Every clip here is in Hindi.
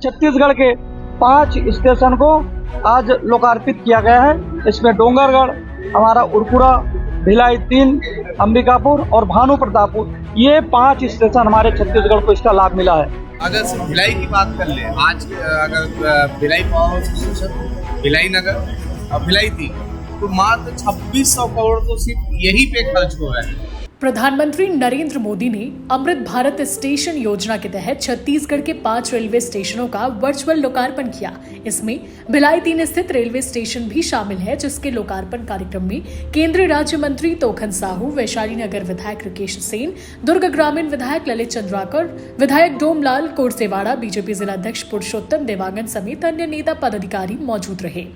छत्तीसगढ़ के 5 स्टेशन को आज लोकार्पित किया गया है। इसमें डोंगरगढ़, हमारा उरकुरा, भिलाई 3, अंबिकापुर और भानु प्रतापपुर, ये 5 स्टेशन हमारे छत्तीसगढ़ को इसका लाभ मिला है। अगर सिर्फ भिलाई की बात कर ले, आज अगर Bhilai power house station, Bhilai Nagar और भिलाई 3, तो मात्र 2600 करोड़ तो सिर्फ यही पे खर्च हो रहा है। प्रधानमंत्री नरेंद्र मोदी ने अमृत भारत स्टेशन योजना के तहत छत्तीसगढ़ के 5 रेलवे स्टेशनों का वर्चुअल लोकार्पण किया। इसमें भिलाई 3 स्थित रेलवे स्टेशन भी शामिल है, जिसके लोकार्पण कार्यक्रम में केंद्रीय राज्य मंत्री तोखन साहू, वैशाली नगर विधायक राकेश सेन, दुर्ग ग्रामीण विधायक ललित चंद्राकर, विधायक डोमलाल कोरसेवाड़ा, बीजेपी जिलाध्यक्ष पुरुषोत्तम देवांगन समेत अन्य नेता पदाधिकारी मौजूद रहे।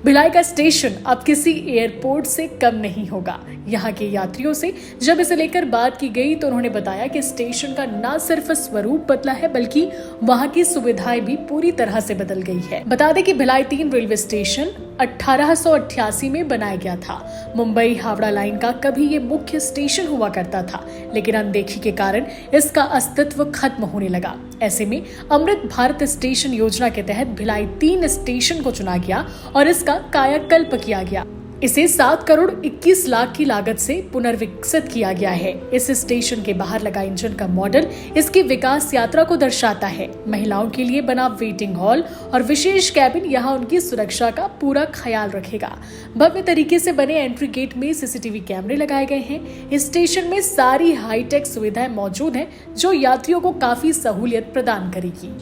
भिलाई का स्टेशन अब किसी एयरपोर्ट से कम नहीं होगा। यहाँ के यात्रियों से जब इसे लेकर बात की गई तो उन्होंने बताया कि स्टेशन का न सिर्फ स्वरूप बदला है, बल्कि वहाँ की सुविधाएं भी पूरी तरह से बदल गई है। बता दें कि भिलाई 3 रेलवे स्टेशन 1888 में बनाया गया था। मुंबई हावड़ा लाइन का कभी ये मुख्य स्टेशन हुआ करता था, लेकिन अनदेखी के कारण इसका अस्तित्व खत्म होने लगा। ऐसे में अमृत भारत स्टेशन योजना के तहत भिलाई 3 स्टेशन को चुना गया और इसका कायाकल्प किया गया। इसे 7 करोड़ 21 लाख की लागत से पुनर्विकसित किया गया है। इस स्टेशन के बाहर लगा इंजन का मॉडल इसकी विकास यात्रा को दर्शाता है। महिलाओं के लिए बना वेटिंग हॉल और विशेष कैबिन यहाँ उनकी सुरक्षा का पूरा ख्याल रखेगा। भव्य तरीके से बने एंट्री गेट में सीसीटीवी कैमरे लगाए गए हैं। इस स्टेशन में सारी हाईटेक सुविधाएं मौजूद हैं, जो यात्रियों को काफी सहूलियत प्रदान करेगी।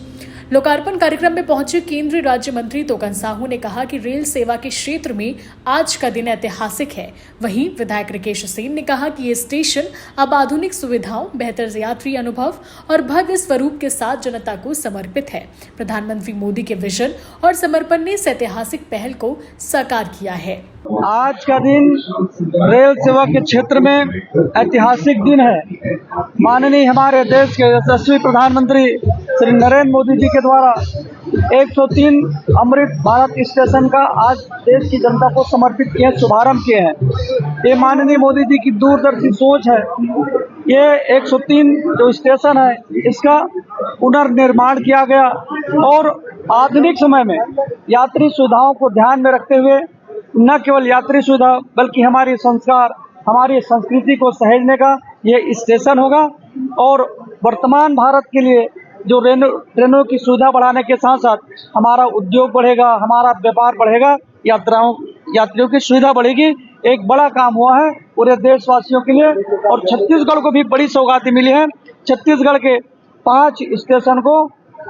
लोकार्पण कार्यक्रम में पहुंचे केंद्रीय राज्य मंत्री तोखन साहू ने कहा कि रेल सेवा के क्षेत्र में आज का दिन ऐतिहासिक है। वहीं विधायक राकेश सेन ने कहा कि ये स्टेशन अब आधुनिक सुविधाओं, बेहतर यात्री अनुभव और भव्य स्वरूप के साथ जनता को समर्पित है। प्रधानमंत्री मोदी के विजन और समर्पण ने इस ऐतिहासिक पहल को साकार किया है। आज का दिन रेल सेवा के क्षेत्र में ऐतिहासिक दिन है। माननीय हमारे देश के यशस्वी प्रधानमंत्री श्री नरेंद्र मोदी जी के द्वारा 103 अमृत भारत स्टेशन का आज देश की जनता को समर्पित किए, शुभारंभ किए हैं। ये माननीय मोदी जी की दूरदर्शी सोच है। ये 103 जो स्टेशन है, इसका पुनर्निर्माण किया गया और आधुनिक समय में यात्री सुविधाओं को ध्यान में रखते हुए न केवल यात्री सुविधा बल्कि हमारी संस्कार, हमारी संस्कृति को सहेजने का ये स्टेशन होगा। और वर्तमान भारत के लिए जो ट्रेनों की सुविधा बढ़ाने के साथ साथ हमारा उद्योग बढ़ेगा, हमारा व्यापार बढ़ेगा, यात्रियों की सुविधा बढ़ेगी। एक बड़ा काम हुआ है पूरे देशवासियों के लिए और छत्तीसगढ़ को भी बड़ी सौगातें मिली हैं। छत्तीसगढ़ के 5 स्टेशन को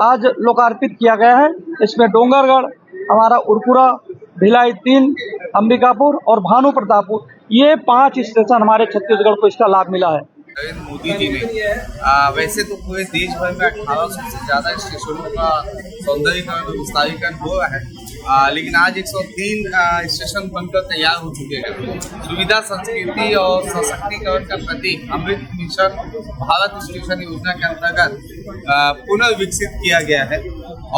आज लोकार्पित किया गया है। इसमें डोंगरगढ़, हमारा उरकुरा, भिलाई 3, अंबिकापुर और भानु प्रतापपुर, ये 5 स्टेशन हमारे छत्तीसगढ़ को इसका लाभ मिला है। नरेंद्र मोदी जी ने वैसे तो पूरे देश भर में 1800 से ज़्यादा स्टेशनों का सौंदर्यीकरण और विस्तारीकरण हो रहा है, लेकिन आज 103 स्टेशन बनकर तैयार हो चुके हैं। सुविधा, संस्कृति और सशक्तिकरण का प्रतीक अमृत मिशन भारत स्टेशन योजना के अंतर्गत पुनर्विकसित किया गया है।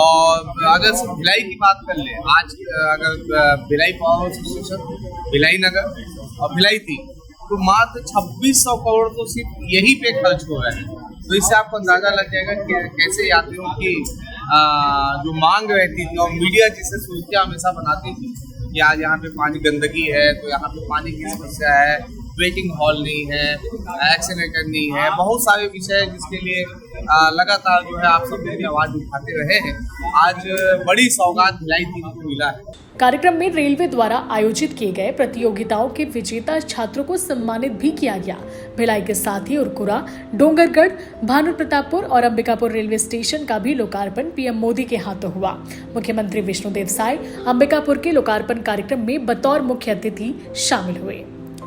और अगर सिर्फ भिलाई की बात कर ले, आज अगर Bhilai power house station, Bhilai Nagar और भिलाई 3, तो मात्र 2600 करोड़ तो सिर्फ यही पे खर्च हो रहा है। तो इससे आपको अंदाजा लग जाएगा कि कैसे यात्रियों की जो मांग रहती थी और मीडिया जिसे सुर्खियां हमेशा बनाती थी कि आज यहाँ पे पानी गंदगी है, तो यहाँ पे पानी की समस्या है, वेटिंग हॉल नहीं है, एक्सीलेटर नहीं है, बहुत सारे विषय हैं जिसके लिए लगातार जो है आप सब मेरी आवाज उठाते रहे हैं। आज बड़ी सौगात भिलाई 3 को मिला है। कार्यक्रम में रेलवे द्वारा आयोजित किए गए प्रतियोगिताओं के विजेता छात्रों को सम्मानित भी किया गया। भिलाई के साथ ही उरकुरा, डोंगरगढ़, भानु प्रतापपुर और अंबिकापुर रेलवे स्टेशन का भी लोकार्पण पीएम मोदी के हाथों हुआ। मुख्यमंत्री विष्णुदेव साय अंबिकापुर के लोकार्पण कार्यक्रम में बतौर मुख्य अतिथि शामिल हुए।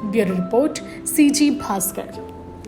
Bureau report, CG Bhaskar.